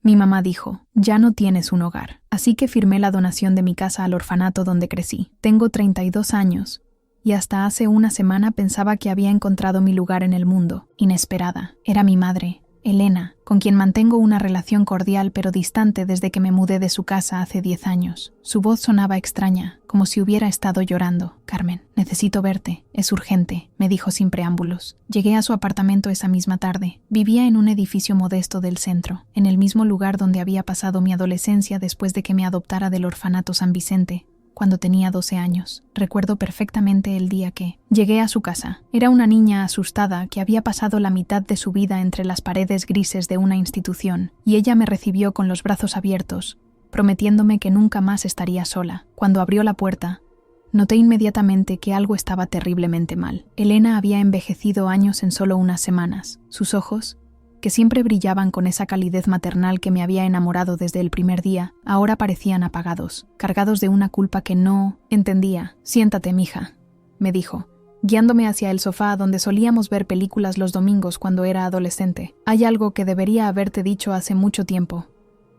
Mi mamá dijo, ya no tienes un hogar. Así que firmé la donación de mi casa al orfanato donde crecí. Tengo 32 años. Y hasta hace una semana pensaba que había encontrado mi lugar en el mundo. Inesperada. Era mi madre, Elena, con quien mantengo una relación cordial pero distante desde que me mudé de su casa hace 10 años. Su voz sonaba extraña, como si hubiera estado llorando. Carmen, necesito verte. Es urgente, me dijo sin preámbulos. Llegué a su apartamento esa misma tarde. Vivía en un edificio modesto del centro, en el mismo lugar donde había pasado mi adolescencia después de que me adoptara del orfanato San Vicente, cuando tenía 12 años. Recuerdo perfectamente el día que llegué a su casa. Era una niña asustada que había pasado la mitad de su vida entre las paredes grises de una institución, y ella me recibió con los brazos abiertos, prometiéndome que nunca más estaría sola. Cuando abrió la puerta, noté inmediatamente que algo estaba terriblemente mal. Elena había envejecido años en solo unas semanas. Sus ojos, que siempre brillaban con esa calidez maternal que me había enamorado desde el primer día, ahora parecían apagados, cargados de una culpa que no entendía. Siéntate, mija, me dijo, guiándome hacia el sofá donde solíamos ver películas los domingos cuando era adolescente. Hay algo que debería haberte dicho hace mucho tiempo,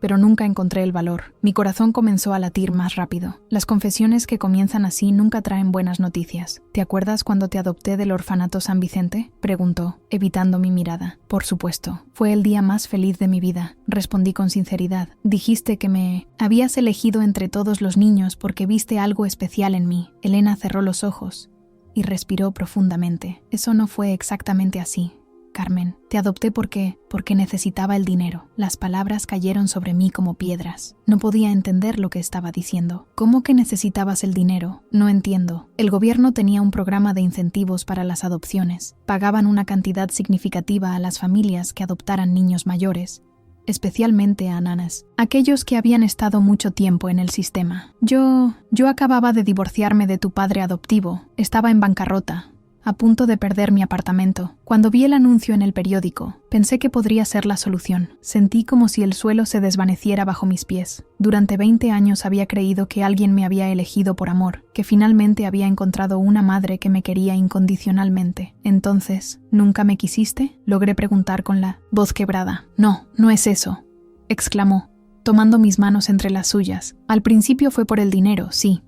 pero nunca encontré el valor. Mi corazón comenzó a latir más rápido. Las confesiones que comienzan así nunca traen buenas noticias. ¿Te acuerdas cuando te adopté del orfanato San Vicente?, preguntó, evitando mi mirada. Por supuesto. Fue el día más feliz de mi vida, respondí con sinceridad. Dijiste que me habías elegido entre todos los niños porque viste algo especial en mí. Elena cerró los ojos y respiró profundamente. Eso no fue exactamente así, Carmen. Te adopté porque necesitaba el dinero. Las palabras cayeron sobre mí como piedras. No podía entender lo que estaba diciendo. ¿Cómo que necesitabas el dinero? No entiendo. El gobierno tenía un programa de incentivos para las adopciones. Pagaban una cantidad significativa a las familias que adoptaran niños mayores, especialmente a nanas, aquellos que habían estado mucho tiempo en el sistema. Yo acababa de divorciarme de tu padre adoptivo. Estaba en bancarrota, a punto de perder mi apartamento. Cuando vi el anuncio en el periódico, pensé que podría ser la solución. Sentí como si el suelo se desvaneciera bajo mis pies. Durante 20 años había creído que alguien me había elegido por amor, que finalmente había encontrado una madre que me quería incondicionalmente. Entonces, ¿nunca me quisiste?, logré preguntar con la voz quebrada. No, no es eso, exclamó, tomando mis manos entre las suyas. Al principio fue por el dinero, sí,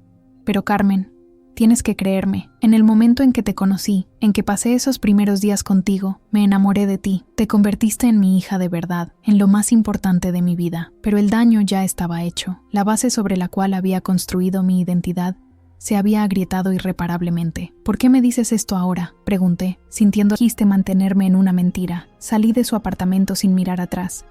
pero Carmen, tienes que creerme. En el momento en que te conocí, en que pasé esos primeros días contigo, me enamoré de ti. Te convertiste en mi hija de verdad, en lo más importante de mi vida. Pero el daño ya estaba hecho. La base sobre la cual había construido mi identidad se había agrietado irreparablemente. ¿Por qué me dices esto ahora?, pregunté, sintiendo que quisiste mantenerme en una mentira. Salí de su apartamento sin mirar atrás,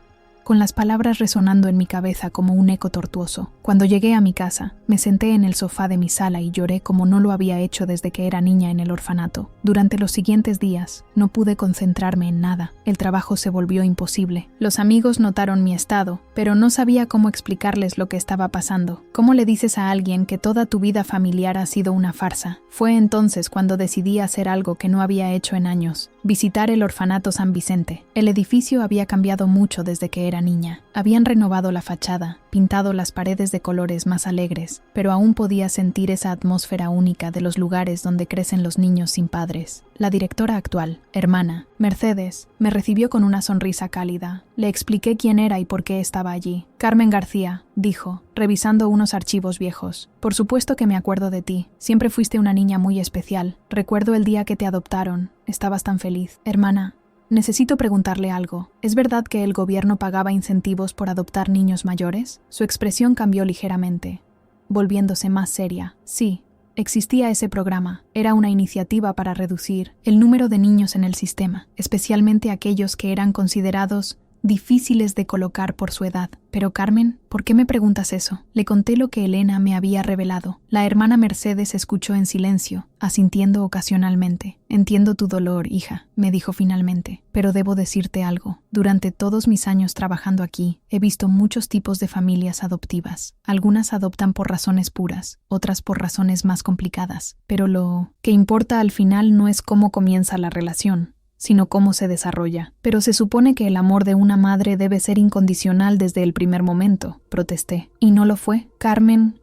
con las palabras resonando en mi cabeza como un eco tortuoso. Cuando llegué a mi casa, me senté en el sofá de mi sala y lloré como no lo había hecho desde que era niña en el orfanato. Durante los siguientes días, no pude concentrarme en nada. El trabajo se volvió imposible. Los amigos notaron mi estado, pero no sabía cómo explicarles lo que estaba pasando. ¿Cómo le dices a alguien que toda tu vida familiar ha sido una farsa? Fue entonces cuando decidí hacer algo que no había hecho en años: visitar el orfanato San Vicente. El edificio había cambiado mucho desde que era niña. Habían renovado la fachada, pintado las paredes de colores más alegres, pero aún podía sentir esa atmósfera única de los lugares donde crecen los niños sin padres. La directora actual, hermana, Mercedes, me recibió con una sonrisa cálida. Le expliqué quién era y por qué estaba allí. Carmen García, dijo, revisando unos archivos viejos. Por supuesto que me acuerdo de ti. Siempre fuiste una niña muy especial. Recuerdo el día que te adoptaron. Estabas tan feliz. Hermana, necesito preguntarle algo. ¿Es verdad que el gobierno pagaba incentivos por adoptar niños mayores? Su expresión cambió ligeramente, volviéndose más seria. Sí, existía ese programa. Era una iniciativa para reducir el número de niños en el sistema, especialmente aquellos que eran considerados difíciles de colocar por su edad. Pero Carmen, ¿por qué me preguntas eso? Le conté lo que Elena me había revelado. La hermana Mercedes escuchó en silencio, asintiendo ocasionalmente. Entiendo tu dolor, hija, me dijo finalmente, pero debo decirte algo. Durante todos mis años trabajando aquí, he visto muchos tipos de familias adoptivas. Algunas adoptan por razones puras, otras por razones más complicadas. Pero lo que importa al final no es cómo comienza la relación, sino cómo se desarrolla. Pero se supone que el amor de una madre debe ser incondicional desde el primer momento, protesté. ¿Y no lo fue? Carmen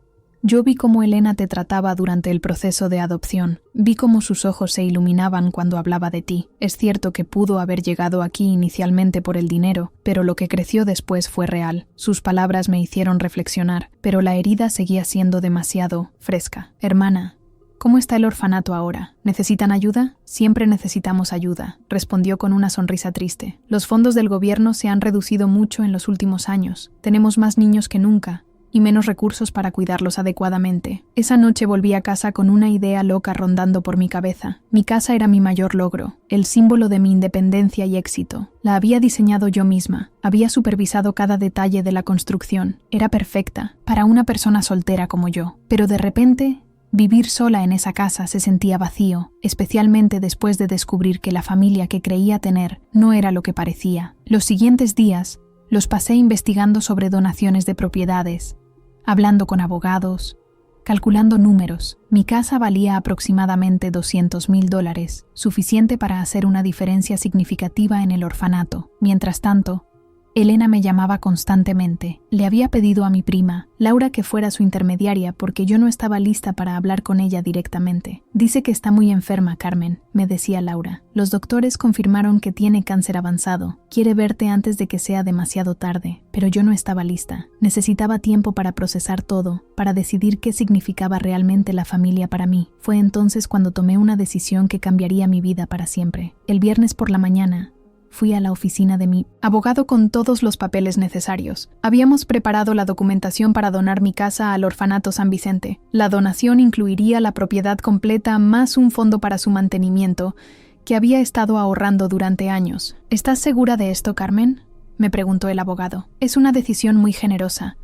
Yo vi cómo Elena te trataba durante el proceso de adopción. Vi cómo sus ojos se iluminaban cuando hablaba de ti. Es cierto que pudo haber llegado aquí inicialmente por el dinero, pero lo que creció después fue real. Sus palabras me hicieron reflexionar, pero la herida seguía siendo demasiado fresca. Hermana, ¿cómo está el orfanato ahora? ¿Necesitan ayuda? Siempre necesitamos ayuda, respondió con una sonrisa triste. Los fondos del gobierno se han reducido mucho en los últimos años. Tenemos más niños que nunca y menos recursos para cuidarlos adecuadamente. Esa noche volví a casa con una idea loca rondando por mi cabeza. Mi casa era mi mayor logro, el símbolo de mi independencia y éxito. La había diseñado yo misma, había supervisado cada detalle de la construcción. Era perfecta, para una persona soltera como yo. Pero de repente, vivir sola en esa casa se sentía vacío, especialmente después de descubrir que la familia que creía tener no era lo que parecía. Los siguientes días los pasé investigando sobre donaciones de propiedades, hablando con abogados, calculando números. Mi casa valía aproximadamente $200,000, suficiente para hacer una diferencia significativa en el orfanato. Mientras tanto, Elena me llamaba constantemente. Le había pedido a mi prima, Laura, que fuera su intermediaria porque yo no estaba lista para hablar con ella directamente. Dice que está muy enferma, Carmen, me decía Laura. Los doctores confirmaron que tiene cáncer avanzado. Quiere verte antes de que sea demasiado tarde, pero yo no estaba lista. Necesitaba tiempo para procesar todo, para decidir qué significaba realmente la familia para mí. Fue entonces cuando tomé una decisión que cambiaría mi vida para siempre. El viernes por la mañana, fui a la oficina de mi abogado con todos los papeles necesarios. Habíamos preparado la documentación para donar mi casa al Orfanato San Vicente. La donación incluiría la propiedad completa más un fondo para su mantenimiento, que había estado ahorrando durante años. ¿Estás segura de esto, Carmen?, me preguntó el abogado. Es una decisión muy generosa,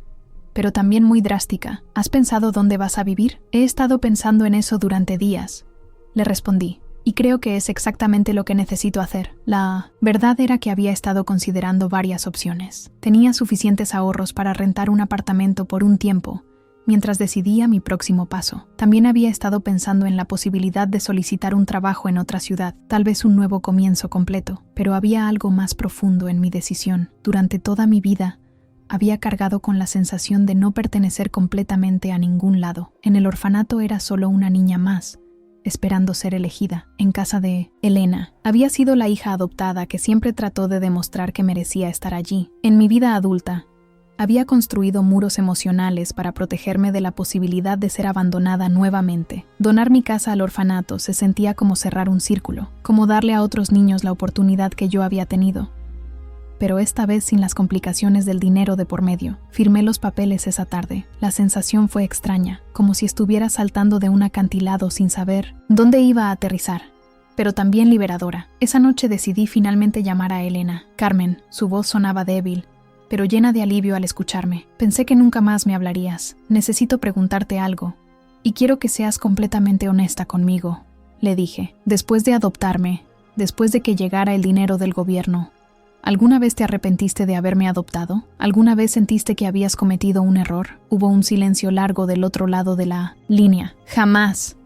pero también muy drástica. ¿Has pensado dónde vas a vivir? He estado pensando en eso durante días, le respondí. Y creo que es exactamente lo que necesito hacer. La verdad era que había estado considerando varias opciones. Tenía suficientes ahorros para rentar un apartamento por un tiempo, mientras decidía mi próximo paso. También había estado pensando en la posibilidad de solicitar un trabajo en otra ciudad, tal vez un nuevo comienzo completo. Pero había algo más profundo en mi decisión. Durante toda mi vida, había cargado con la sensación de no pertenecer completamente a ningún lado. En el orfanato era solo una niña más, esperando ser elegida. En casa de Elena, había sido la hija adoptada que siempre trató de demostrar que merecía estar allí. En mi vida adulta, había construido muros emocionales para protegerme de la posibilidad de ser abandonada nuevamente. Donar mi casa al orfanato se sentía como cerrar un círculo, como darle a otros niños la oportunidad que yo había tenido. Pero esta vez sin las complicaciones del dinero de por medio. Firmé los papeles esa tarde. La sensación fue extraña, como si estuviera saltando de un acantilado sin saber dónde iba a aterrizar, pero también liberadora. Esa noche decidí finalmente llamar a Elena. Carmen, su voz sonaba débil, pero llena de alivio al escucharme. Pensé que nunca más me hablarías. Necesito preguntarte algo, y quiero que seas completamente honesta conmigo, le dije. Después de adoptarme, después de que llegara el dinero del gobierno, ¿alguna vez te arrepentiste de haberme adoptado? ¿Alguna vez sentiste que habías cometido un error? Hubo un silencio largo del otro lado de la línea. Jamás,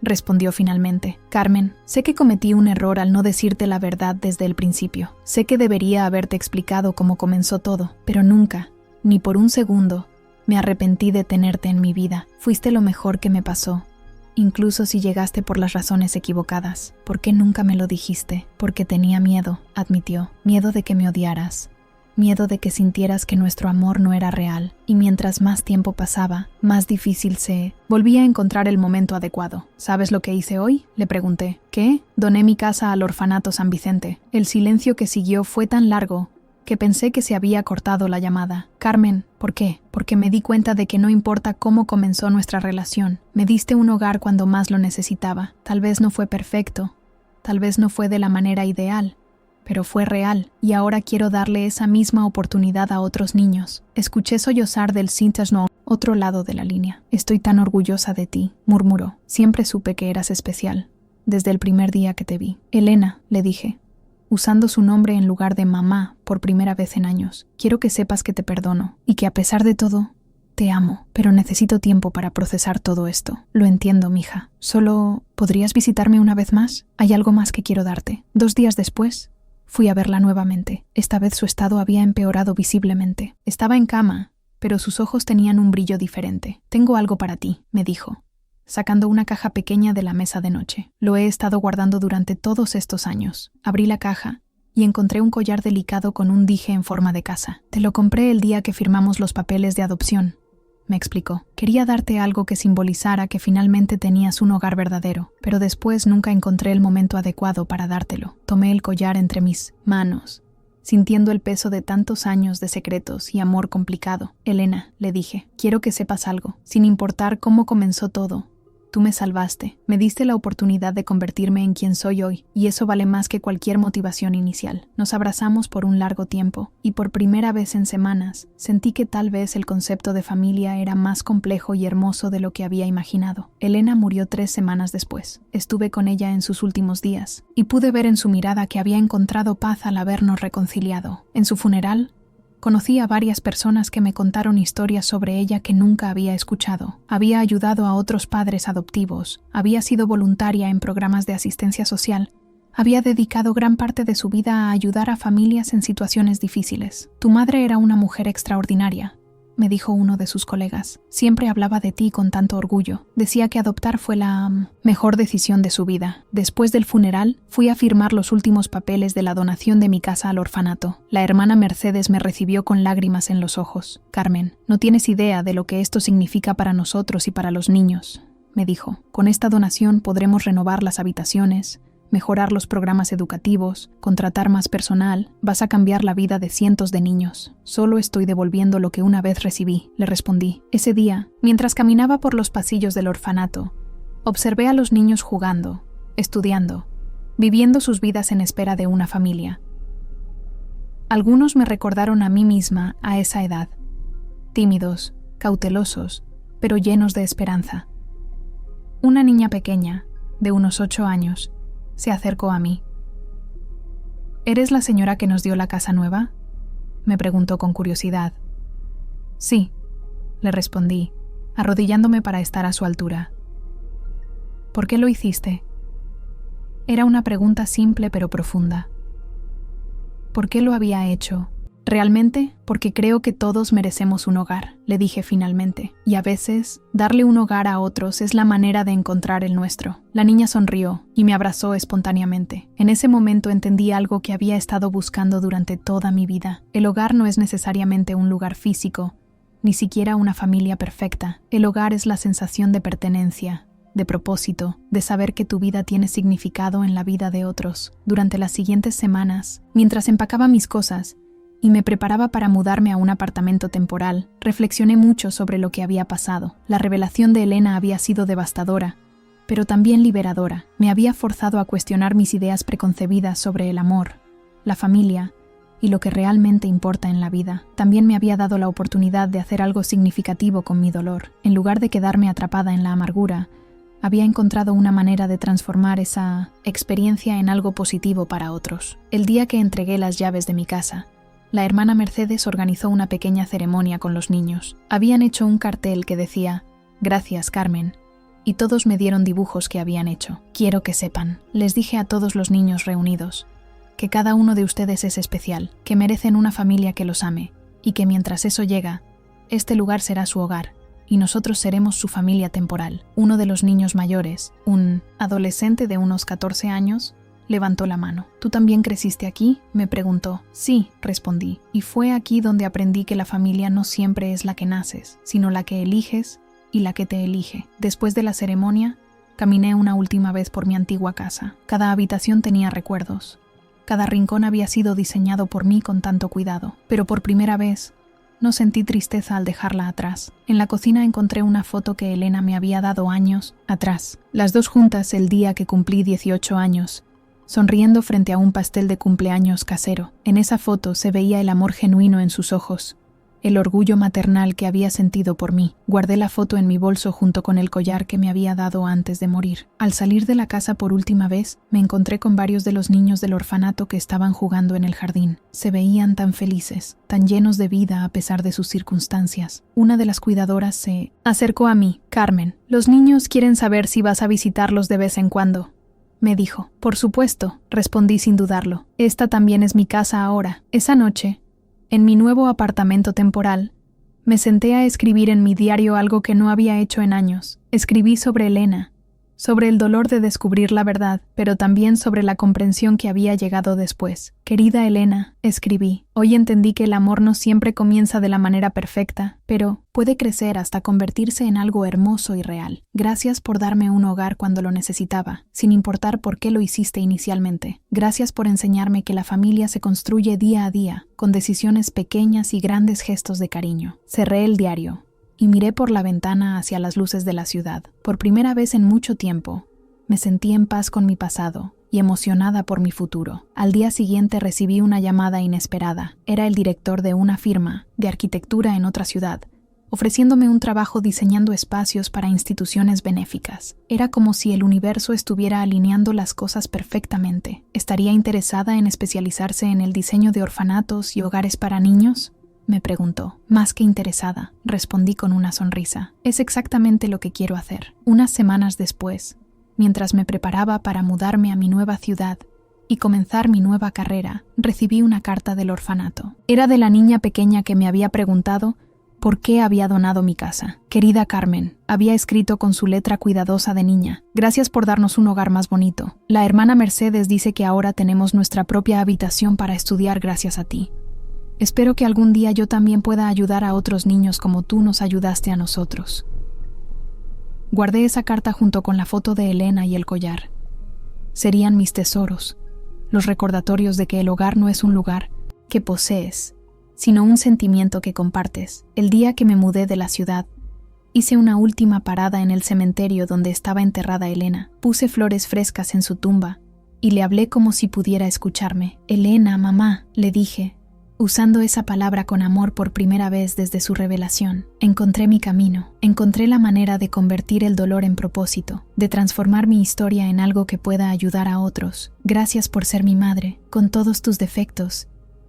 respondió finalmente. Carmen, sé que cometí un error al no decirte la verdad desde el principio. Sé que debería haberte explicado cómo comenzó todo, pero nunca, ni por un segundo, me arrepentí de tenerte en mi vida. Fuiste lo mejor que me pasó. Incluso si llegaste por las razones equivocadas. ¿Por qué nunca me lo dijiste? Porque tenía miedo, admitió. Miedo de que me odiaras. Miedo de que sintieras que nuestro amor no era real. Y mientras más tiempo pasaba, más difícil se... Volví a encontrar el momento adecuado. ¿Sabes lo que hice hoy?, le pregunté. ¿Qué? Doné mi casa al Orfanato San Vicente. El silencio que siguió fue tan largo que pensé que se había cortado la llamada. Carmen, ¿por qué? Porque me di cuenta de que no importa cómo comenzó nuestra relación. Me diste un hogar cuando más lo necesitaba. Tal vez no fue perfecto, tal vez no fue de la manera ideal, pero fue real, y ahora quiero darle esa misma oportunidad a otros niños. Escuché sollozar del Sintasno, otro lado de la línea. Estoy tan orgullosa de ti, murmuró. Siempre supe que eras especial, desde el primer día que te vi. Elena, le dije, usando su nombre en lugar de mamá por primera vez en años. Quiero que sepas que te perdono y que a pesar de todo, te amo, pero necesito tiempo para procesar todo esto. Lo entiendo, mija. Solo, ¿podrías visitarme una vez más? Hay algo más que quiero darte. 2 días después, fui a verla nuevamente. Esta vez su estado había empeorado visiblemente. Estaba en cama, pero sus ojos tenían un brillo diferente. «Tengo algo para ti», me dijo, sacando una caja pequeña de la mesa de noche. Lo he estado guardando durante todos estos años. Abrí la caja y encontré un collar delicado con un dije en forma de casa. «Te lo compré el día que firmamos los papeles de adopción», me explicó. «Quería darte algo que simbolizara que finalmente tenías un hogar verdadero, pero después nunca encontré el momento adecuado para dártelo». Tomé el collar entre mis manos, sintiendo el peso de tantos años de secretos y amor complicado. «Elena», le dije, «quiero que sepas algo. Sin importar cómo comenzó todo, tú me salvaste, me diste la oportunidad de convertirme en quien soy hoy, y eso vale más que cualquier motivación inicial». Nos abrazamos por un largo tiempo, y por primera vez en semanas, sentí que tal vez el concepto de familia era más complejo y hermoso de lo que había imaginado. Elena murió 3 semanas después. Estuve con ella en sus últimos días, y pude ver en su mirada que había encontrado paz al habernos reconciliado. En su funeral, conocí a varias personas que me contaron historias sobre ella que nunca había escuchado. Había ayudado a otros padres adoptivos, había sido voluntaria en programas de asistencia social, había dedicado gran parte de su vida a ayudar a familias en situaciones difíciles. «Tu madre era una mujer extraordinaria», me dijo uno de sus colegas. «Siempre hablaba de ti con tanto orgullo. Decía que adoptar fue la mejor decisión de su vida». Después del funeral, fui a firmar los últimos papeles de la donación de mi casa al orfanato. La hermana Mercedes me recibió con lágrimas en los ojos. «Carmen, no tienes idea de lo que esto significa para nosotros y para los niños», me dijo. «Con esta donación podremos renovar las habitaciones, mejorar los programas educativos, contratar más personal, vas a cambiar la vida de cientos de niños». «Solo estoy devolviendo lo que una vez recibí», le respondí. Ese día, mientras caminaba por los pasillos del orfanato, observé a los niños jugando, estudiando, viviendo sus vidas en espera de una familia. Algunos me recordaron a mí misma a esa edad, tímidos, cautelosos, pero llenos de esperanza. Una niña pequeña, de unos 8 años, se acercó a mí. «¿Eres la señora que nos dio la casa nueva?», me preguntó con curiosidad. «Sí», le respondí, arrodillándome para estar a su altura. «¿Por qué lo hiciste?». Era una pregunta simple pero profunda. ¿Por qué lo había hecho? «Realmente, porque creo que todos merecemos un hogar», le dije finalmente, «y a veces, darle un hogar a otros es la manera de encontrar el nuestro». La niña sonrió y me abrazó espontáneamente. En ese momento entendí algo que había estado buscando durante toda mi vida. El hogar no es necesariamente un lugar físico, ni siquiera una familia perfecta. El hogar es la sensación de pertenencia, de propósito, de saber que tu vida tiene significado en la vida de otros. Durante las siguientes semanas, mientras empacaba mis cosas y me preparaba para mudarme a un apartamento temporal, reflexioné mucho sobre lo que había pasado. La revelación de Elena había sido devastadora, pero también liberadora. Me había forzado a cuestionar mis ideas preconcebidas sobre el amor, la familia y lo que realmente importa en la vida. También me había dado la oportunidad de hacer algo significativo con mi dolor. En lugar de quedarme atrapada en la amargura, había encontrado una manera de transformar esa experiencia en algo positivo para otros. El día que entregué las llaves de mi casa, la hermana Mercedes organizó una pequeña ceremonia con los niños. Habían hecho un cartel que decía «Gracias, Carmen», y todos me dieron dibujos que habían hecho. «Quiero que sepan», les dije a todos los niños reunidos, «que cada uno de ustedes es especial, que merecen una familia que los ame, y que mientras eso llega, este lugar será su hogar, y nosotros seremos su familia temporal». Uno de los niños mayores, un adolescente de unos 14 años, levantó la mano. «¿Tú también creciste aquí?», me preguntó. «Sí», respondí, «y fue aquí donde aprendí que la familia no siempre es la que naces, sino la que eliges y la que te elige». Después de la ceremonia, caminé una última vez por mi antigua casa. Cada habitación tenía recuerdos. Cada rincón había sido diseñado por mí con tanto cuidado, pero por primera vez no sentí tristeza al dejarla atrás. En la cocina encontré una foto que Elena me había dado años atrás, las dos juntas el día que cumplí 18 años, sonriendo frente a un pastel de cumpleaños casero. En esa foto se veía el amor genuino en sus ojos, el orgullo maternal que había sentido por mí. Guardé la foto en mi bolso junto con el collar que me había dado antes de morir. Al salir de la casa por última vez, me encontré con varios de los niños del orfanato que estaban jugando en el jardín. Se veían tan felices, tan llenos de vida a pesar de sus circunstancias. Una de las cuidadoras se acercó a mí. «Carmen, los niños quieren saber si vas a visitarlos de vez en cuando», me dijo. «Por supuesto», respondí sin dudarlo. «Esta también es mi casa ahora». Esa noche, en mi nuevo apartamento temporal, Me senté a escribir en mi diario algo que no había hecho en años. Escribí sobre Elena, sobre el dolor de descubrir la verdad, pero también sobre la comprensión que había llegado después. Querida Elena, escribí, hoy entendí que el amor no siempre comienza de la manera perfecta, pero puede crecer hasta convertirse en algo hermoso y real. Gracias por darme un hogar cuando lo necesitaba, sin importar por qué lo hiciste inicialmente. Gracias por enseñarme que la familia se construye día a día, con decisiones pequeñas y grandes gestos de cariño. Cerré el diario y miré por la ventana hacia las luces de la ciudad. Por primera vez en mucho tiempo, me sentí en paz con mi pasado y emocionada por mi futuro. Al día siguiente recibí una llamada inesperada. Era el director de una firma de arquitectura en otra ciudad, ofreciéndome un trabajo diseñando espacios para instituciones benéficas. Era como si el universo estuviera alineando las cosas perfectamente. ¿Estaría interesada en especializarse en el diseño de orfanatos y hogares para niños?, me preguntó. Más que interesada, respondí con una sonrisa. Es exactamente lo que quiero hacer. Unas semanas después, mientras me preparaba para mudarme a mi nueva ciudad y comenzar mi nueva carrera, recibí una carta del orfanato. Era de la niña pequeña que me había preguntado por qué había donado mi casa. Querida Carmen, había escrito con su letra cuidadosa de niña. Gracias por darnos un hogar más bonito. La hermana Mercedes dice que ahora tenemos nuestra propia habitación para estudiar gracias a ti. Espero que algún día yo también pueda ayudar a otros niños como tú nos ayudaste a nosotros. Guardé esa carta junto con la foto de Elena y el collar. Serían mis tesoros, los recordatorios de que el hogar no es un lugar que posees, sino un sentimiento que compartes. El día que me mudé de la ciudad, hice una última parada en el cementerio donde estaba enterrada Elena. Puse flores frescas en su tumba y le hablé como si pudiera escucharme. Elena, mamá, le dije, usando esa palabra con amor por primera vez desde su revelación. Encontré mi camino, encontré la manera de convertir el dolor en propósito, de transformar mi historia en algo que pueda ayudar a otros. Gracias por ser mi madre, con todos tus defectos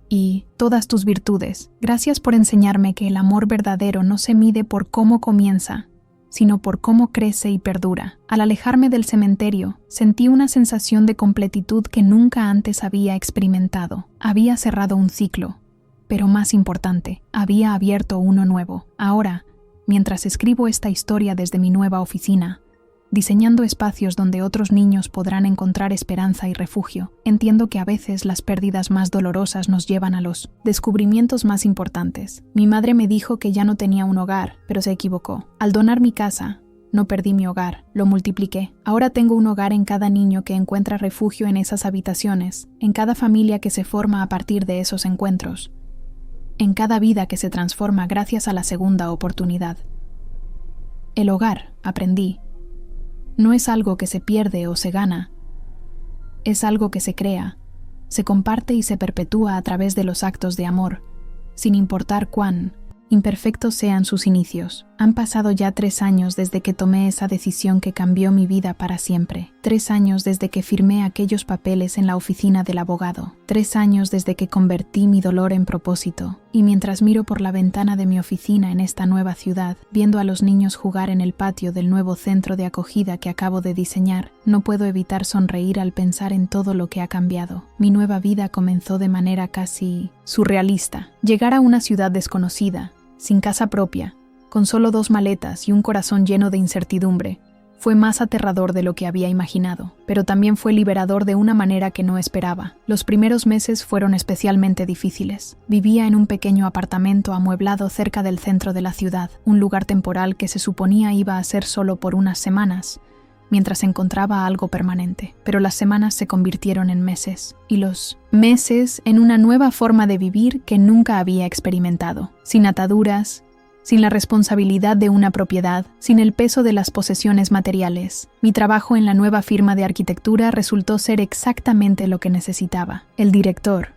y todas tus virtudes. Gracias por enseñarme que el amor verdadero no se mide por cómo comienza, sino por cómo crece y perdura. Al alejarme del cementerio, sentí una sensación de completitud que nunca antes había experimentado. Había cerrado un ciclo, pero más importante, había abierto uno nuevo. Ahora, mientras escribo esta historia desde mi nueva oficina, diseñando espacios donde otros niños podrán encontrar esperanza y refugio, entiendo que a veces las pérdidas más dolorosas nos llevan a los descubrimientos más importantes. Mi madre me dijo que ya no tenía un hogar, pero se equivocó. Al donar mi casa, no perdí mi hogar, lo multipliqué. Ahora tengo un hogar en cada niño que encuentra refugio en esas habitaciones, en cada familia que se forma a partir de esos encuentros, en cada vida que se transforma gracias a la segunda oportunidad. El hogar, aprendí, no es algo que se pierde o se gana, es algo que se crea, se comparte y se perpetúa a través de los actos de amor, sin importar cuán imperfectos sean sus inicios. Han pasado ya 3 años desde que tomé esa decisión que cambió mi vida para siempre. 3 años desde que firmé aquellos papeles en la oficina del abogado. 3 años desde que convertí mi dolor en propósito. Y mientras miro por la ventana de mi oficina en esta nueva ciudad, viendo a los niños jugar en el patio del nuevo centro de acogida que acabo de diseñar, no puedo evitar sonreír al pensar en todo lo que ha cambiado. Mi nueva vida comenzó de manera casi surrealista. Llegar a una ciudad desconocida, sin casa propia, con solo 2 maletas y un corazón lleno de incertidumbre, fue más aterrador de lo que había imaginado, pero también fue liberador de una manera que no esperaba. Los primeros meses fueron especialmente difíciles. Vivía en un pequeño apartamento amueblado cerca del centro de la ciudad, un lugar temporal que se suponía iba a ser solo por unas semanas, mientras encontraba algo permanente. Pero las semanas se convirtieron en meses, y los meses en una nueva forma de vivir que nunca había experimentado, sin ataduras, sin la responsabilidad de una propiedad, sin el peso de las posesiones materiales. Mi trabajo en la nueva firma de arquitectura resultó ser exactamente lo que necesitaba. El director,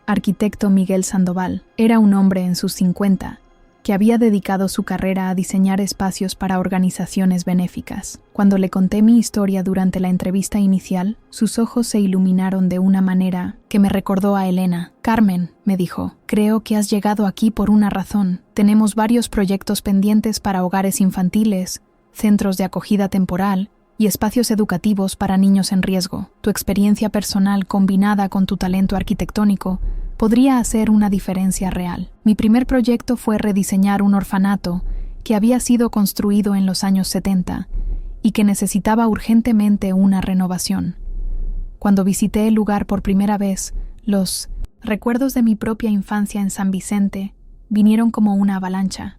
arquitecto Miguel Sandoval, era un hombre en sus 50, que había dedicado su carrera a diseñar espacios para organizaciones benéficas. Cuando le conté mi historia durante la entrevista inicial, sus ojos se iluminaron de una manera que me recordó a Elena. Carmen, me dijo, creo que has llegado aquí por una razón. Tenemos varios proyectos pendientes para hogares infantiles, centros de acogida temporal y espacios educativos para niños en riesgo. Tu experiencia personal combinada con tu talento arquitectónico podría hacer una diferencia real. Mi primer proyecto fue rediseñar un orfanato que había sido construido en los años 70 y que necesitaba urgentemente una renovación. Cuando visité el lugar por primera vez, los recuerdos de mi propia infancia en San Vicente vinieron como una avalancha.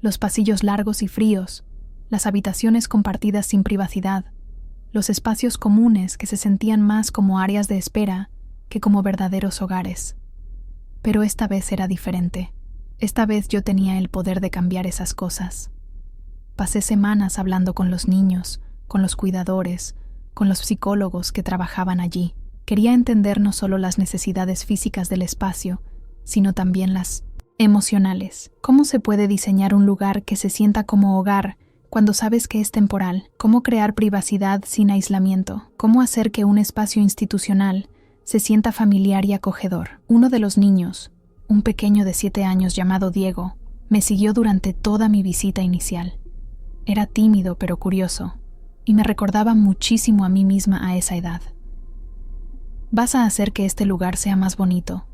Los pasillos largos y fríos, las habitaciones compartidas sin privacidad, los espacios comunes que se sentían más como áreas de espera que como verdaderos hogares. Pero esta vez era diferente. Esta vez yo tenía el poder de cambiar esas cosas. Pasé semanas hablando con los niños, con los cuidadores, con los psicólogos que trabajaban allí. Quería entender no solo las necesidades físicas del espacio, sino también las emocionales. ¿Cómo se puede diseñar un lugar que se sienta como hogar cuando sabes que es temporal? ¿Cómo crear privacidad sin aislamiento? ¿Cómo hacer que un espacio institucional se sienta familiar y acogedor? Uno de los niños, un pequeño de 7 años llamado Diego, me siguió durante toda mi visita inicial. Era tímido pero curioso, y me recordaba muchísimo a mí misma a esa edad. ¿Vas a hacer que este lugar sea más bonito?,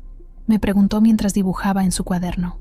me preguntó mientras dibujaba en su cuaderno.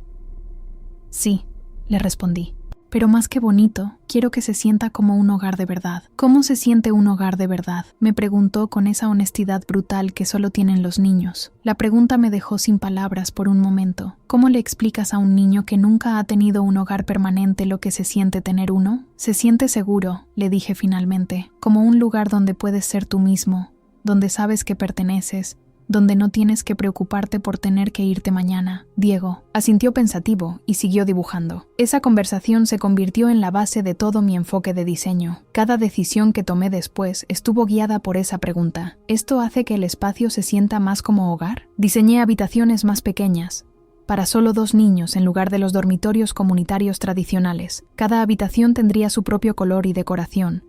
Sí, le respondí. Pero más que bonito, quiero que se sienta como un hogar de verdad. ¿Cómo se siente un hogar de verdad?, me preguntó con esa honestidad brutal que solo tienen los niños. La pregunta me dejó sin palabras por un momento. ¿Cómo le explicas a un niño que nunca ha tenido un hogar permanente lo que se siente tener uno? Se siente seguro, le dije finalmente, como un lugar donde puedes ser tú mismo, donde sabes que perteneces, donde no tienes que preocuparte por tener que irte mañana. Diego asintió pensativo y siguió dibujando. Esa conversación se convirtió en la base de todo mi enfoque de diseño. Cada decisión que tomé después estuvo guiada por esa pregunta. ¿Esto hace que el espacio se sienta más como hogar? Diseñé habitaciones más pequeñas, para solo 2 niños en lugar de los dormitorios comunitarios tradicionales. Cada habitación tendría su propio color y decoración,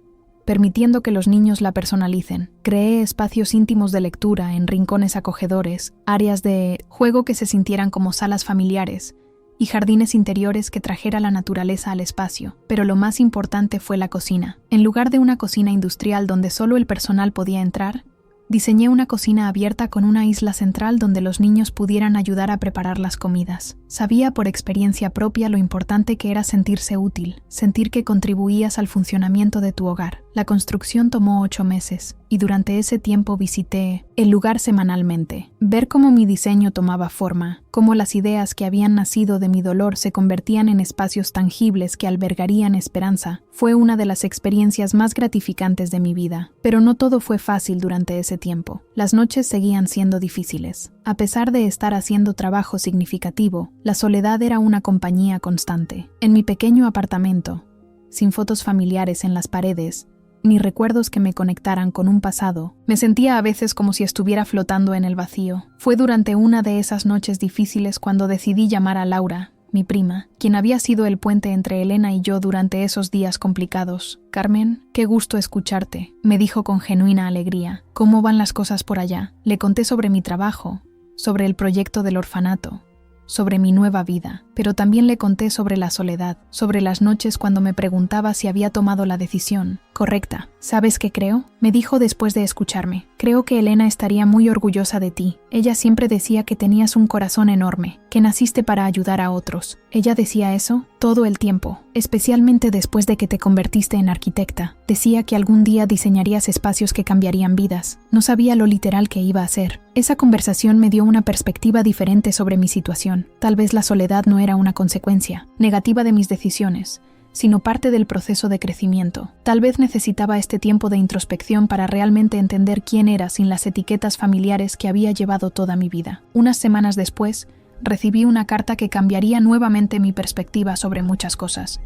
permitiendo que los niños la personalicen. Creé espacios íntimos de lectura en rincones acogedores, áreas de juego que se sintieran como salas familiares y jardines interiores que trajera la naturaleza al espacio. Pero lo más importante fue la cocina. En lugar de una cocina industrial donde solo el personal podía entrar, diseñé una cocina abierta con una isla central donde los niños pudieran ayudar a preparar las comidas. Sabía por experiencia propia lo importante que era sentirse útil, sentir que contribuías al funcionamiento de tu hogar. La construcción tomó 8 meses, y durante ese tiempo visité el lugar semanalmente. Ver cómo mi diseño tomaba forma, cómo las ideas que habían nacido de mi dolor se convertían en espacios tangibles que albergarían esperanza, fue una de las experiencias más gratificantes de mi vida. Pero no todo fue fácil durante ese tiempo. Las noches seguían siendo difíciles. A pesar de estar haciendo trabajo significativo, la soledad era una compañía constante. En mi pequeño apartamento, sin fotos familiares en las paredes, ni recuerdos que me conectaran con un pasado, me sentía a veces como si estuviera flotando en el vacío. Fue durante una de esas noches difíciles cuando decidí llamar a Laura, mi prima, quien había sido el puente entre Elena y yo durante esos días complicados. «Carmen, qué gusto escucharte», me dijo con genuina alegría. «¿Cómo van las cosas por allá?». Le conté sobre mi trabajo, sobre el proyecto del orfanato, sobre mi nueva vida, pero también le conté sobre la soledad, sobre las noches cuando me preguntaba si había tomado la decisión correcta. ¿Sabes qué creo?, me dijo después de escucharme. «Creo que Elena estaría muy orgullosa de ti. Ella siempre decía que tenías un corazón enorme, que naciste para ayudar a otros». Ella decía eso todo el tiempo, especialmente después de que te convertiste en arquitecta. Decía que algún día diseñarías espacios que cambiarían vidas. No sabía lo literal que iba a ser. Esa conversación me dio una perspectiva diferente sobre mi situación. Tal vez la soledad no era una consecuencia negativa de mis decisiones, sino parte del proceso de crecimiento. Tal vez necesitaba este tiempo de introspección para realmente entender quién era sin las etiquetas familiares que había llevado toda mi vida. Unas semanas después, recibí una carta que cambiaría nuevamente mi perspectiva sobre muchas cosas.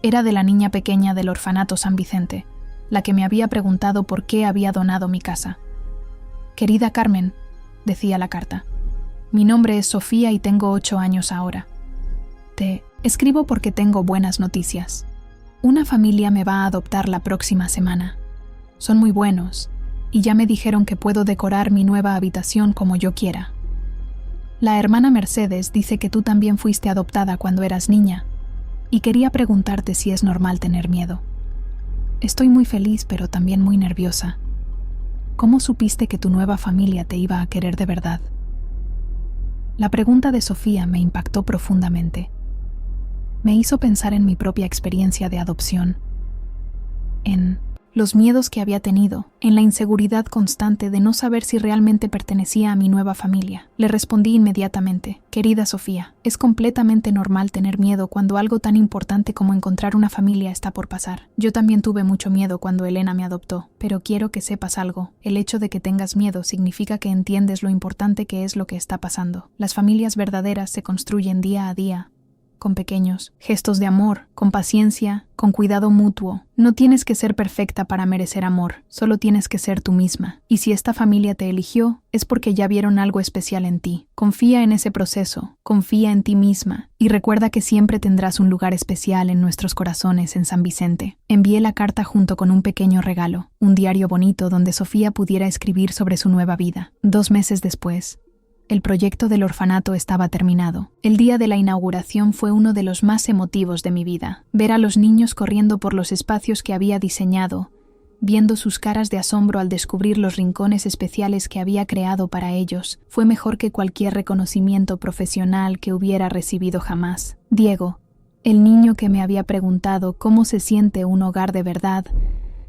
Era de la niña pequeña del orfanato San Vicente, la que me había preguntado por qué había donado mi casa. «Querida Carmen», decía la carta, «mi nombre es Sofía y tengo 8 años ahora. Te escribo porque tengo buenas noticias. Una familia me va a adoptar la próxima semana. Son muy buenos, y ya me dijeron que puedo decorar mi nueva habitación como yo quiera. La hermana Mercedes dice que tú también fuiste adoptada cuando eras niña, y quería preguntarte si es normal tener miedo. Estoy muy feliz, pero también muy nerviosa. ¿Cómo supiste que tu nueva familia te iba a querer de verdad? La pregunta de Sofía me impactó profundamente. Me hizo pensar en mi propia experiencia de adopción, en los miedos que había tenido, en la inseguridad constante de no saber si realmente pertenecía a mi nueva familia. Le respondí inmediatamente: querida Sofía, es completamente normal tener miedo cuando algo tan importante como encontrar una familia está por pasar. Yo también tuve mucho miedo cuando Elena me adoptó, pero quiero que sepas algo. El hecho de que tengas miedo significa que entiendes lo importante que es lo que está pasando. Las familias verdaderas se construyen día a día, con pequeños gestos de amor, con paciencia, con cuidado mutuo. No tienes que ser perfecta para merecer amor, solo tienes que ser tú misma. Y si esta familia te eligió, es porque ya vieron algo especial en ti. Confía en ese proceso, confía en ti misma, y recuerda que siempre tendrás un lugar especial en nuestros corazones en San Vicente. Envié la carta junto con un pequeño regalo, un diario bonito donde Sofía pudiera escribir sobre su nueva vida. 2 meses después, el proyecto del orfanato estaba terminado. El día de la inauguración fue uno de los más emotivos de mi vida. Ver a los niños corriendo por los espacios que había diseñado, viendo sus caras de asombro al descubrir los rincones especiales que había creado para ellos, fue mejor que cualquier reconocimiento profesional que hubiera recibido jamás. Diego, el niño que me había preguntado cómo se siente un hogar de verdad,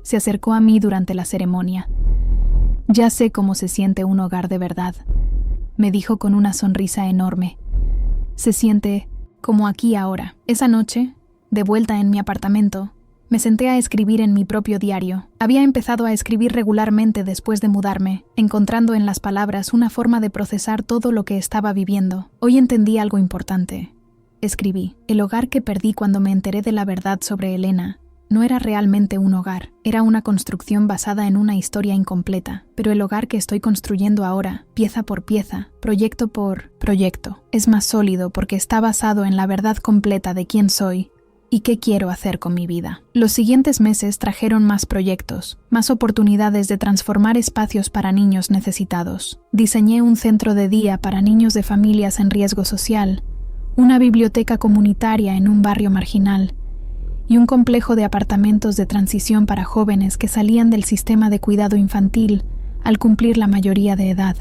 se acercó a mí durante la ceremonia. Ya sé cómo se siente un hogar de verdad, me dijo con una sonrisa enorme. Se siente como aquí ahora. Esa noche, de vuelta en mi apartamento, me senté a escribir en mi propio diario. Había empezado a escribir regularmente después de mudarme, encontrando en las palabras una forma de procesar todo lo que estaba viviendo. Hoy entendí algo importante. Escribí: el hogar que perdí cuando me enteré de la verdad sobre Elena no era realmente un hogar, era una construcción basada en una historia incompleta, pero el hogar que estoy construyendo ahora, pieza por pieza, proyecto por proyecto, es más sólido porque está basado en la verdad completa de quién soy y qué quiero hacer con mi vida. Los siguientes meses trajeron más proyectos, más oportunidades de transformar espacios para niños necesitados. Diseñé un centro de día para niños de familias en riesgo social, una biblioteca comunitaria en un barrio marginal, y un complejo de apartamentos de transición para jóvenes que salían del sistema de cuidado infantil al cumplir la mayoría de edad.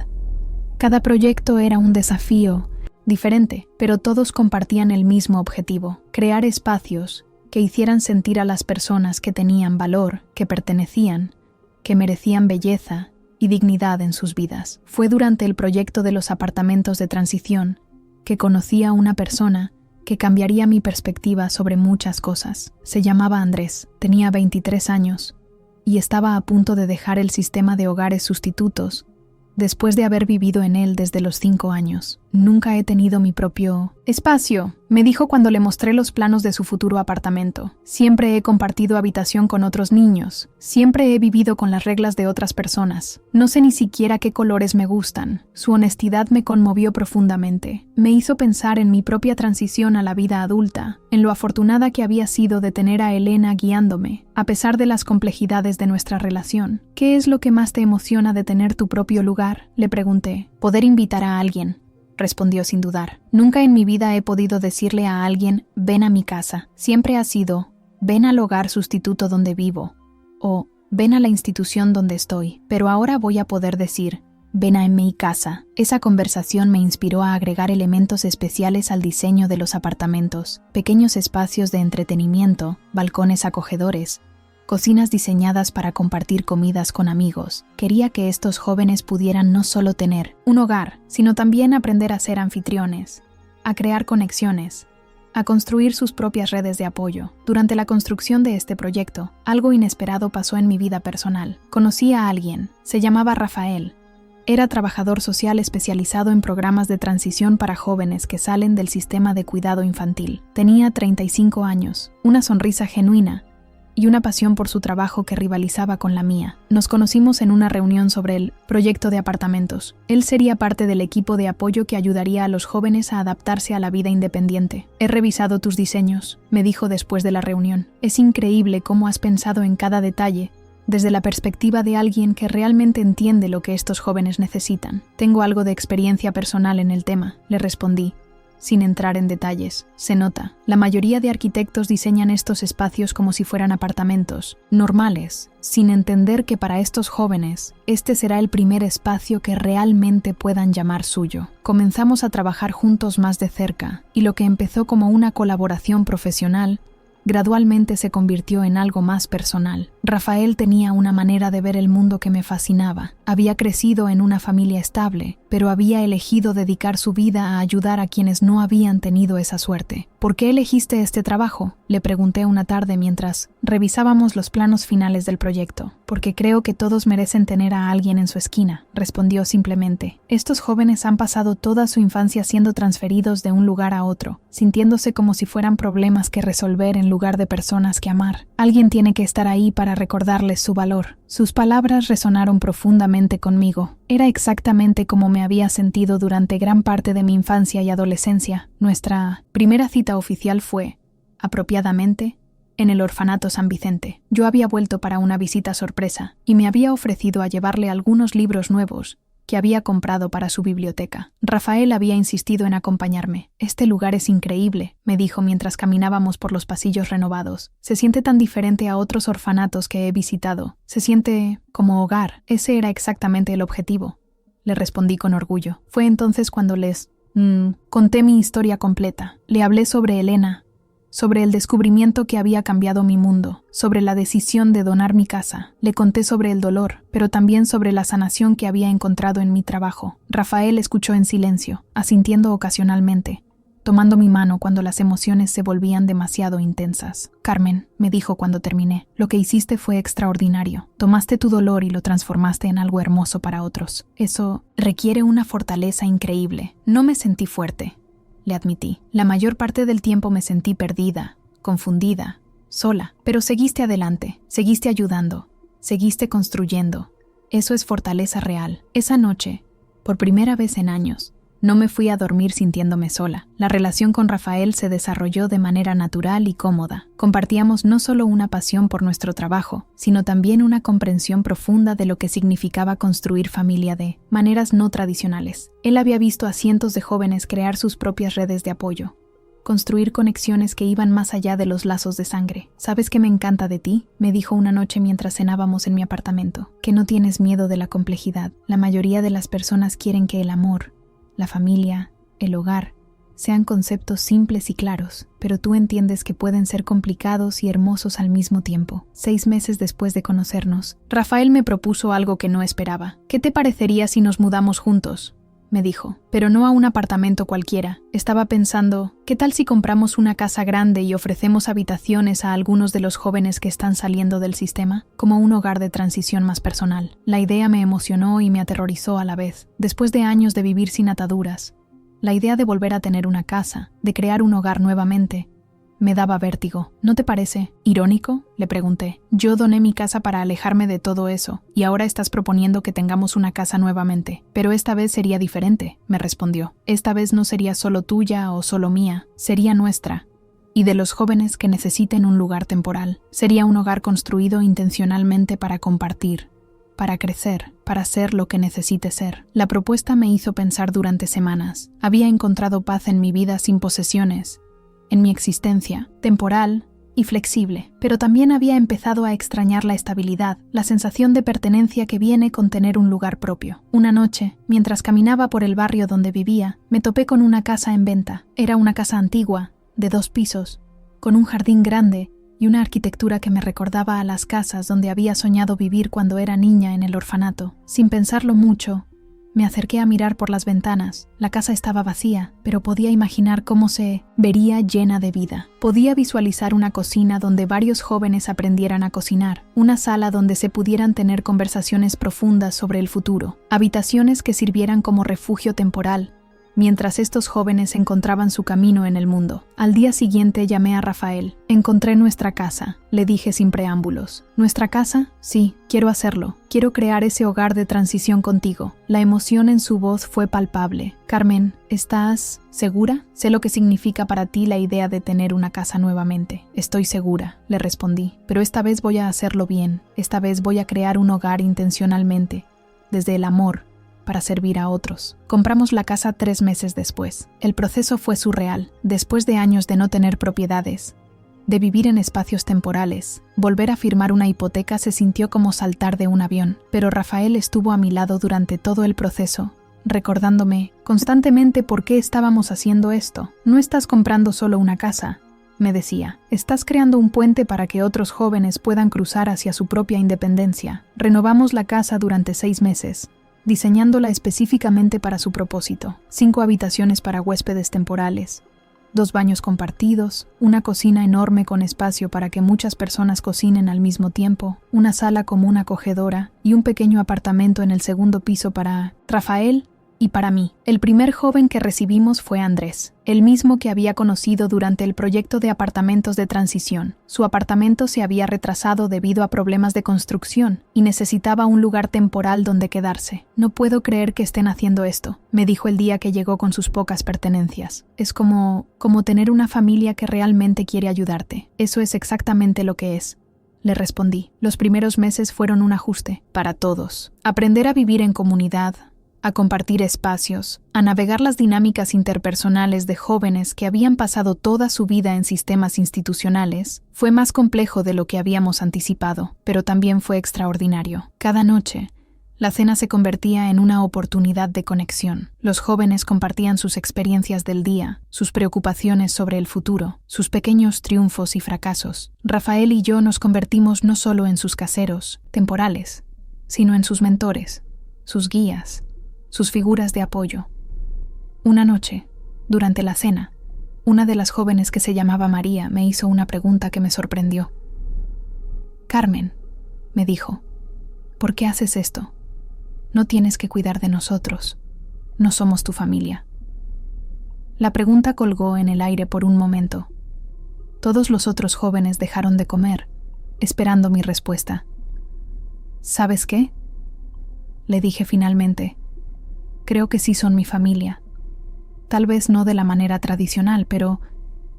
Cada proyecto era un desafío diferente, pero todos compartían el mismo objetivo: crear espacios que hicieran sentir a las personas que tenían valor, que pertenecían, que merecían belleza y dignidad en sus vidas. Fue durante el proyecto de los apartamentos de transición que conocí a una persona que cambiaría mi perspectiva sobre muchas cosas. Se llamaba Andrés, tenía 23 años y estaba a punto de dejar el sistema de hogares sustitutos después de haber vivido en él desde los 5 años. Nunca he tenido mi propio espacio, me dijo cuando le mostré los planos de su futuro apartamento. Siempre he compartido habitación con otros niños. Siempre he vivido con las reglas de otras personas. No sé ni siquiera qué colores me gustan. Su honestidad me conmovió profundamente. Me hizo pensar en mi propia transición a la vida adulta, en lo afortunada que había sido de tener a Elena guiándome, a pesar de las complejidades de nuestra relación. ¿Qué es lo que más te emociona de tener tu propio lugar?, le pregunté. Poder invitar a alguien, respondió sin dudar. Nunca en mi vida he podido decirle a alguien: ven a mi casa. Siempre ha sido: ven al hogar sustituto donde vivo, o ven a la institución donde estoy. Pero ahora voy a poder decir: ven a mi casa. Esa conversación me inspiró a agregar elementos especiales al diseño de los apartamentos: pequeños espacios de entretenimiento, balcones acogedores, cocinas diseñadas para compartir comidas con amigos. Quería que estos jóvenes pudieran no solo tener un hogar, sino también aprender a ser anfitriones, a crear conexiones, a construir sus propias redes de apoyo. Durante la construcción de este proyecto, algo inesperado pasó en mi vida personal. Conocí a alguien, se llamaba Rafael. Era trabajador social especializado en programas de transición para jóvenes que salen del sistema de cuidado infantil. Tenía 35 años, una sonrisa genuina y una pasión por su trabajo que rivalizaba con la mía. Nos conocimos en una reunión sobre el proyecto de apartamentos. Él sería parte del equipo de apoyo que ayudaría a los jóvenes a adaptarse a la vida independiente. He revisado tus diseños, me dijo después de la reunión. Es increíble cómo has pensado en cada detalle, desde la perspectiva de alguien que realmente entiende lo que estos jóvenes necesitan. Tengo algo de experiencia personal en el tema, le respondí, sin entrar en detalles. Se nota, la mayoría de arquitectos diseñan estos espacios como si fueran apartamentos, normales, sin entender que para estos jóvenes, este será el primer espacio que realmente puedan llamar suyo. Comenzamos a trabajar juntos más de cerca, y lo que empezó como una colaboración profesional, gradualmente se convirtió en algo más personal. Rafael tenía una manera de ver el mundo que me fascinaba. Había crecido en una familia estable, pero había elegido dedicar su vida a ayudar a quienes no habían tenido esa suerte. ¿Por qué elegiste este trabajo?, le pregunté una tarde mientras revisábamos los planos finales del proyecto. Porque creo que todos merecen tener a alguien en su esquina, respondió simplemente. Estos jóvenes han pasado toda su infancia siendo transferidos de un lugar a otro, sintiéndose como si fueran problemas que resolver en lugar de personas que amar. Alguien tiene que estar ahí para recordarles su valor. Sus palabras resonaron profundamente conmigo. Era exactamente como me había sentido durante gran parte de mi infancia y adolescencia. Nuestra primera cita oficial fue, apropiadamente, en el orfanato San Vicente. Yo había vuelto para una visita sorpresa y me había ofrecido a llevarle algunos libros nuevos que había comprado para su biblioteca. Rafael había insistido en acompañarme. «Este lugar es increíble», me dijo mientras caminábamos por los pasillos renovados. «Se siente tan diferente a otros orfanatos que he visitado. Se siente como hogar». Ese era exactamente el objetivo, le respondí con orgullo. Fue entonces cuando les conté mi historia completa. Le hablé sobre Elena, sobre el descubrimiento que había cambiado mi mundo, sobre la decisión de donar mi casa. Le conté sobre el dolor, pero también sobre la sanación que había encontrado en mi trabajo. Rafael escuchó en silencio, asintiendo ocasionalmente, tomando mi mano cuando las emociones se volvían demasiado intensas. «Carmen», me dijo cuando terminé, «lo que hiciste fue extraordinario. Tomaste tu dolor y lo transformaste en algo hermoso para otros. Eso requiere una fortaleza increíble». No me sentí fuerte, le admití. La mayor parte del tiempo me sentí perdida, confundida, sola. Pero seguiste adelante, seguiste ayudando, seguiste construyendo. Eso es fortaleza real. Esa noche, por primera vez en años, no me fui a dormir sintiéndome sola. La relación con Rafael se desarrolló de manera natural y cómoda. Compartíamos no solo una pasión por nuestro trabajo, sino también una comprensión profunda de lo que significaba construir familia de maneras no tradicionales. Él había visto a cientos de jóvenes crear sus propias redes de apoyo, construir conexiones que iban más allá de los lazos de sangre. «¿Sabes qué me encanta de ti?», me dijo una noche mientras cenábamos en mi apartamento. «Que no tienes miedo de la complejidad. La mayoría de las personas quieren que el amor, la familia, el hogar, sean conceptos simples y claros, pero tú entiendes que pueden ser complicados y hermosos al mismo tiempo». 6 meses después de conocernos, Rafael me propuso algo que no esperaba. «¿Qué te parecería si nos mudamos juntos?», me dijo, «pero no a un apartamento cualquiera. Estaba pensando, ¿qué tal si compramos una casa grande y ofrecemos habitaciones a algunos de los jóvenes que están saliendo del sistema, como un hogar de transición más personal?» La idea me emocionó y me aterrorizó a la vez. Después de años de vivir sin ataduras, la idea de volver a tener una casa, de crear un hogar nuevamente, me daba vértigo. «¿No te parece irónico?», le pregunté. «Yo doné mi casa para alejarme de todo eso, y ahora estás proponiendo que tengamos una casa nuevamente. Pero esta vez sería diferente», me respondió. «Esta vez no sería solo tuya o solo mía, sería nuestra, y de los jóvenes que necesiten un lugar temporal. Sería un hogar construido intencionalmente para compartir, para crecer, para ser lo que necesite ser». La propuesta me hizo pensar durante semanas. Había encontrado paz en mi vida sin posesiones, en mi existencia, temporal y flexible, pero también había empezado a extrañar la estabilidad, la sensación de pertenencia que viene con tener un lugar propio. Una noche, mientras caminaba por el barrio donde vivía, me topé con una casa en venta. Era una casa antigua, de 2 pisos, con un jardín grande y una arquitectura que me recordaba a las casas donde había soñado vivir cuando era niña en el orfanato. Sin pensarlo mucho, me acerqué a mirar por las ventanas. La casa estaba vacía, pero podía imaginar cómo se vería llena de vida. Podía visualizar una cocina donde varios jóvenes aprendieran a cocinar, una sala donde se pudieran tener conversaciones profundas sobre el futuro, habitaciones que sirvieran como refugio temporal, mientras estos jóvenes encontraban su camino en el mundo. Al día siguiente llamé a Rafael. «Encontré nuestra casa», le dije sin preámbulos. «¿Nuestra casa? Sí, quiero hacerlo. Quiero crear ese hogar de transición contigo». La emoción en su voz fue palpable. «Carmen, ¿estás segura? Sé lo que significa para ti la idea de tener una casa nuevamente». «Estoy segura», le respondí, «pero esta vez voy a hacerlo bien. Esta vez voy a crear un hogar intencionalmente, desde el amor, para servir a otros. Compramos la casa 3 meses después. El proceso fue surreal. Después de años de no tener propiedades, de vivir en espacios temporales, volver a firmar una hipoteca se sintió como saltar de un avión. Pero Rafael estuvo a mi lado durante todo el proceso, recordándome constantemente por qué estábamos haciendo esto. No estás comprando solo una casa, me decía. Estás creando un puente para que otros jóvenes puedan cruzar hacia su propia independencia. Renovamos la casa durante 6 meses, diseñándola específicamente para su propósito. 5 habitaciones para huéspedes temporales, 2 baños compartidos, una cocina enorme con espacio para que muchas personas cocinen al mismo tiempo, una sala común acogedora y un pequeño apartamento en el segundo piso para Rafael y para mí. El primer joven que recibimos fue Andrés, el mismo que había conocido durante el proyecto de apartamentos de transición. Su apartamento se había retrasado debido a problemas de construcción y necesitaba un lugar temporal donde quedarse. No puedo creer que estén haciendo esto, me dijo el día que llegó con sus pocas pertenencias. Es como tener una familia que realmente quiere ayudarte. Eso es exactamente lo que es. Le respondí. Los primeros meses fueron un ajuste para todos. Aprender a vivir en comunidad, a compartir espacios, a navegar las dinámicas interpersonales de jóvenes que habían pasado toda su vida en sistemas institucionales, fue más complejo de lo que habíamos anticipado, pero también fue extraordinario. Cada noche, la cena se convertía en una oportunidad de conexión. Los jóvenes compartían sus experiencias del día, sus preocupaciones sobre el futuro, sus pequeños triunfos y fracasos. Rafael y yo nos convertimos no solo en sus caseros, temporales, sino en sus mentores, sus guías, sus figuras de apoyo. Una noche, durante la cena, una de las jóvenes que se llamaba María me hizo una pregunta que me sorprendió. «Carmen», me dijo, «¿por qué haces esto? No tienes que cuidar de nosotros. No somos tu familia». La pregunta colgó en el aire por un momento. Todos los otros jóvenes dejaron de comer, esperando mi respuesta. «¿Sabes qué?», le dije finalmente. «Creo que sí son mi familia. Tal vez no de la manera tradicional, pero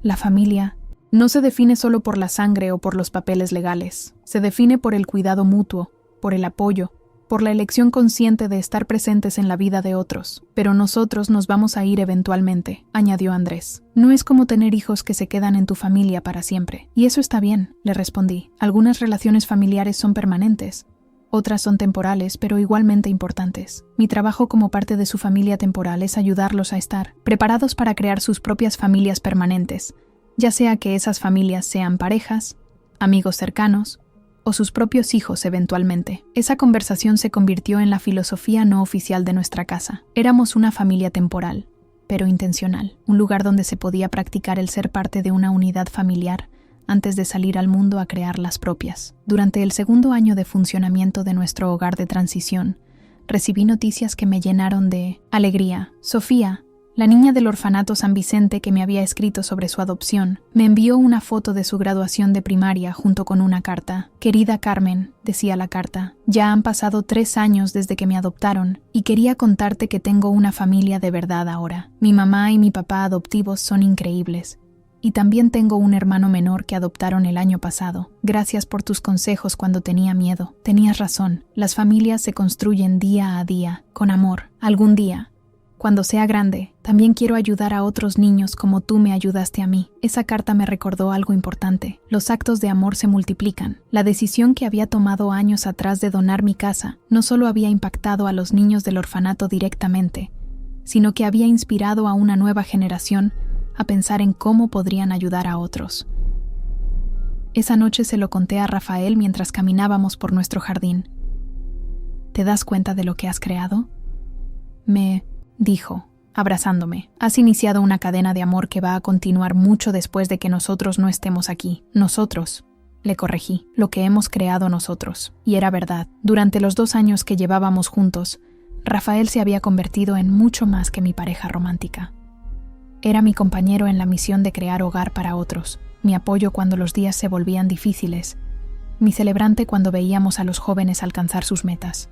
la familia no se define solo por la sangre o por los papeles legales. Se define por el cuidado mutuo, por el apoyo, por la elección consciente de estar presentes en la vida de otros. Pero nosotros nos vamos a ir eventualmente», añadió Andrés. «No es como tener hijos que se quedan en tu familia para siempre». «Y eso está bien», le respondí. «Algunas relaciones familiares son permanentes. Otras son temporales, pero igualmente importantes. Mi trabajo como parte de su familia temporal es ayudarlos a estar preparados para crear sus propias familias permanentes, ya sea que esas familias sean parejas, amigos cercanos o sus propios hijos eventualmente». Esa conversación se convirtió en la filosofía no oficial de nuestra casa. Éramos una familia temporal, pero intencional, un lugar donde se podía practicar el ser parte de una unidad familiar antes de salir al mundo a crear las propias. Durante el segundo año de funcionamiento de nuestro hogar de transición, recibí noticias que me llenaron de alegría. Sofía, la niña del orfanato San Vicente que me había escrito sobre su adopción, me envió una foto de su graduación de primaria junto con una carta. «Querida Carmen», decía la carta, «ya han pasado 3 años desde que me adoptaron y quería contarte que tengo una familia de verdad ahora. Mi mamá y mi papá adoptivos son increíbles. Y también tengo un hermano menor que adoptaron el año pasado. Gracias por tus consejos cuando tenía miedo. Tenías razón. Las familias se construyen día a día, con amor. Algún día, cuando sea grande, también quiero ayudar a otros niños como tú me ayudaste a mí». Esa carta me recordó algo importante. Los actos de amor se multiplican. La decisión que había tomado años atrás de donar mi casa no solo había impactado a los niños del orfanato directamente, sino que había inspirado a una nueva generación a pensar en cómo podrían ayudar a otros. Esa noche se lo conté a Rafael mientras caminábamos por nuestro jardín. «¿Te das cuenta de lo que has creado?», me dijo, abrazándome. «Has iniciado una cadena de amor que va a continuar mucho después de que nosotros no estemos aquí». «Nosotros», le corregí, «lo que hemos creado nosotros». Y era verdad. Durante los 2 años que llevábamos juntos, Rafael se había convertido en mucho más que mi pareja romántica. Era mi compañero en la misión de crear hogar para otros, mi apoyo cuando los días se volvían difíciles, mi celebrante cuando veíamos a los jóvenes alcanzar sus metas.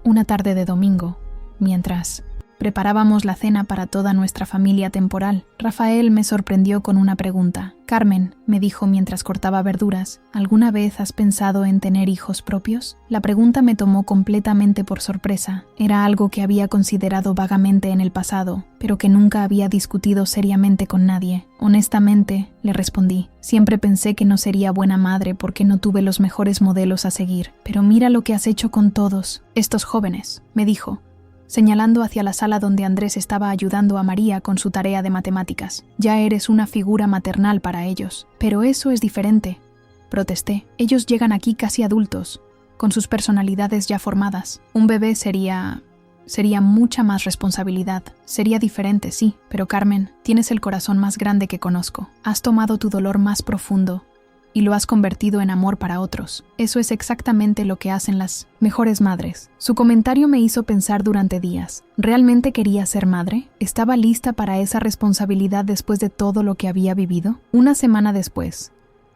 Una tarde de domingo, mientras Preparábamos la cena para toda nuestra familia temporal. Rafael me sorprendió con una pregunta. «Carmen», me dijo mientras cortaba verduras, «¿alguna vez has pensado en tener hijos propios?» La pregunta me tomó completamente por sorpresa. Era algo que había considerado vagamente en el pasado, pero que nunca había discutido seriamente con nadie. «Honestamente», le respondí, «siempre pensé que no sería buena madre porque no tuve los mejores modelos a seguir. Pero mira lo que has hecho con todos estos jóvenes», me dijo, señalando hacia la sala donde Andrés estaba ayudando a María con su tarea de matemáticas. «Ya eres una figura maternal para ellos». «Pero eso es diferente», protesté. «Ellos llegan aquí casi adultos, con sus personalidades ya formadas. Un bebé sería mucha más responsabilidad. Sería diferente, sí, pero Carmen, tienes el corazón más grande que conozco. Has tomado tu dolor más profundo y lo has convertido en amor para otros. Eso es exactamente lo que hacen las mejores madres». Su comentario me hizo pensar durante días. ¿Realmente quería ser madre? ¿Estaba lista para esa responsabilidad después de todo lo que había vivido? Una semana después,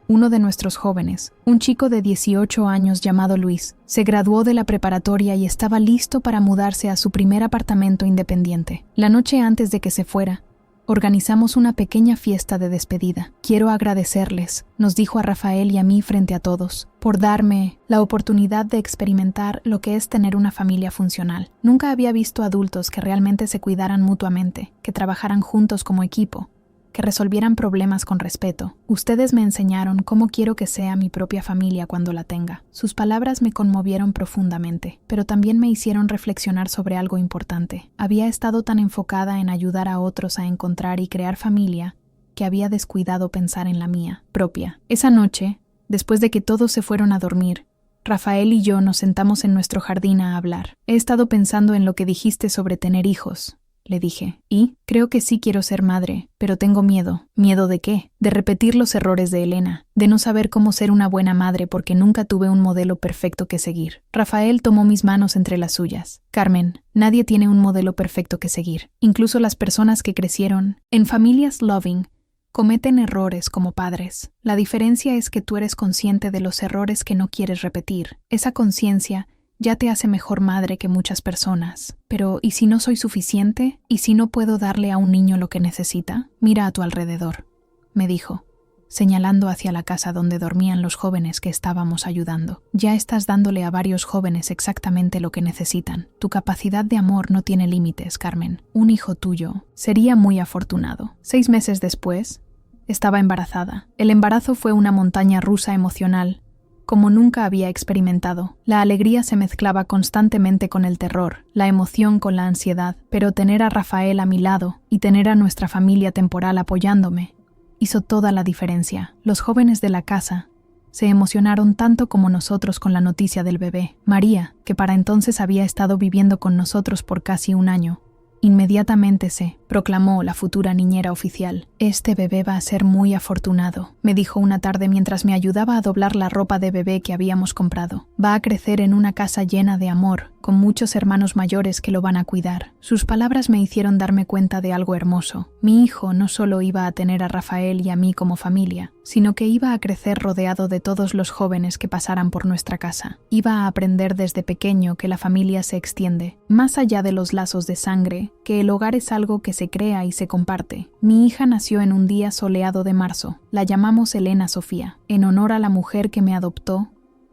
uno de nuestros jóvenes, un chico de 18 años llamado Luis, se graduó de la preparatoria y estaba listo para mudarse a su primer apartamento independiente. La noche antes de que se fuera, organizamos una pequeña fiesta de despedida. «Quiero agradecerles», nos dijo a Rafael y a mí frente a todos, «por darme la oportunidad de experimentar lo que es tener una familia funcional. Nunca había visto adultos que realmente se cuidaran mutuamente, que trabajaran juntos como equipo, que resolvieran problemas con respeto. Ustedes me enseñaron cómo quiero que sea mi propia familia cuando la tenga». Sus palabras me conmovieron profundamente, pero también me hicieron reflexionar sobre algo importante. Había estado tan enfocada en ayudar a otros a encontrar y crear familia que había descuidado pensar en la mía propia. Esa noche, después de que todos se fueron a dormir, Rafael y yo nos sentamos en nuestro jardín a hablar. «He estado pensando en lo que dijiste sobre tener hijos», le dije, «y creo que sí quiero ser madre, pero tengo miedo». «¿Miedo de qué?» «De repetir los errores de Elena, de no saber cómo ser una buena madre porque nunca tuve un modelo perfecto que seguir». Rafael tomó mis manos entre las suyas. «Carmen, nadie tiene un modelo perfecto que seguir. Incluso las personas que crecieron en familias loving cometen errores como padres. La diferencia es que tú eres consciente de los errores que no quieres repetir. Esa conciencia ya te hace mejor madre que muchas personas. Pero, ¿y si no soy suficiente? ¿Y si no puedo darle a un niño lo que necesita? Mira a tu alrededor», me dijo, señalando hacia la casa donde dormían los jóvenes que estábamos ayudando. «Ya estás dándole a varios jóvenes exactamente lo que necesitan. Tu capacidad de amor no tiene límites, Carmen. Un hijo tuyo sería muy afortunado». 6 meses después, estaba embarazada. El embarazo fue una montaña rusa emocional, como nunca había experimentado. La alegría se mezclaba constantemente con el terror, la emoción con la ansiedad, pero tener a Rafael a mi lado y tener a nuestra familia temporal apoyándome hizo toda la diferencia. Los jóvenes de la casa se emocionaron tanto como nosotros con la noticia del bebé. María, que para entonces había estado viviendo con nosotros por casi un año, inmediatamente se proclamó la futura niñera oficial. «Este bebé va a ser muy afortunado», me dijo una tarde mientras me ayudaba a doblar la ropa de bebé que habíamos comprado. «Va a crecer en una casa llena de amor, con muchos hermanos mayores que lo van a cuidar». Sus palabras me hicieron darme cuenta de algo hermoso. Mi hijo no solo iba a tener a Rafael y a mí como familia, sino que iba a crecer rodeado de todos los jóvenes que pasaran por nuestra casa. Iba a aprender desde pequeño que la familia se extiende, más allá de los lazos de sangre, que el hogar es algo que se crea y se comparte. Mi hija nació en un día soleado de marzo. La llamamos Elena Sofía, en honor a la mujer que me adoptó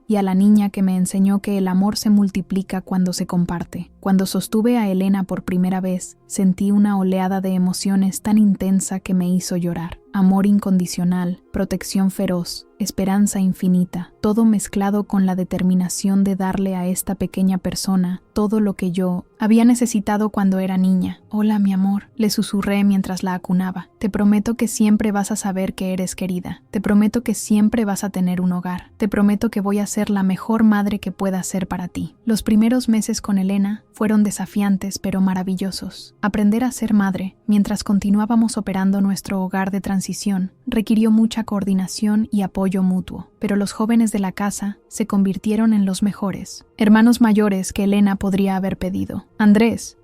y a la niña que me enseñó que el amor se multiplica cuando se comparte. Cuando sostuve a Elena por primera vez, sentí una oleada de emociones tan intensa que me hizo llorar. Amor incondicional, protección feroz, esperanza infinita, todo mezclado con la determinación de darle a esta pequeña persona todo lo que yo había necesitado cuando era niña. «Hola, mi amor», le susurré mientras la acunaba. «Te prometo que siempre vas a saber que eres querida. Te prometo que siempre vas a tener un hogar. Te prometo que voy a ser la mejor madre que pueda ser para ti». Los primeros meses con Elena fueron desafiantes pero maravillosos. Aprender a ser madre, mientras continuábamos operando nuestro hogar de transición, requirió mucha coordinación y apoyo mutuo, pero los jóvenes de la casa se convirtieron en los mejores, hermanos mayores que Elena podría haber pedido. Andrés,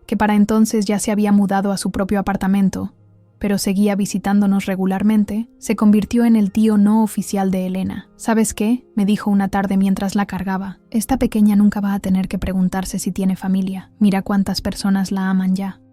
que para entonces ya se había mudado a su propio apartamento, pero seguía visitándonos regularmente, se convirtió en el tío no oficial de Elena. ¿Sabes qué?, me dijo una tarde mientras la cargaba. Esta pequeña nunca va a tener que preguntarse si tiene familia. Mira cuántas personas la aman ya.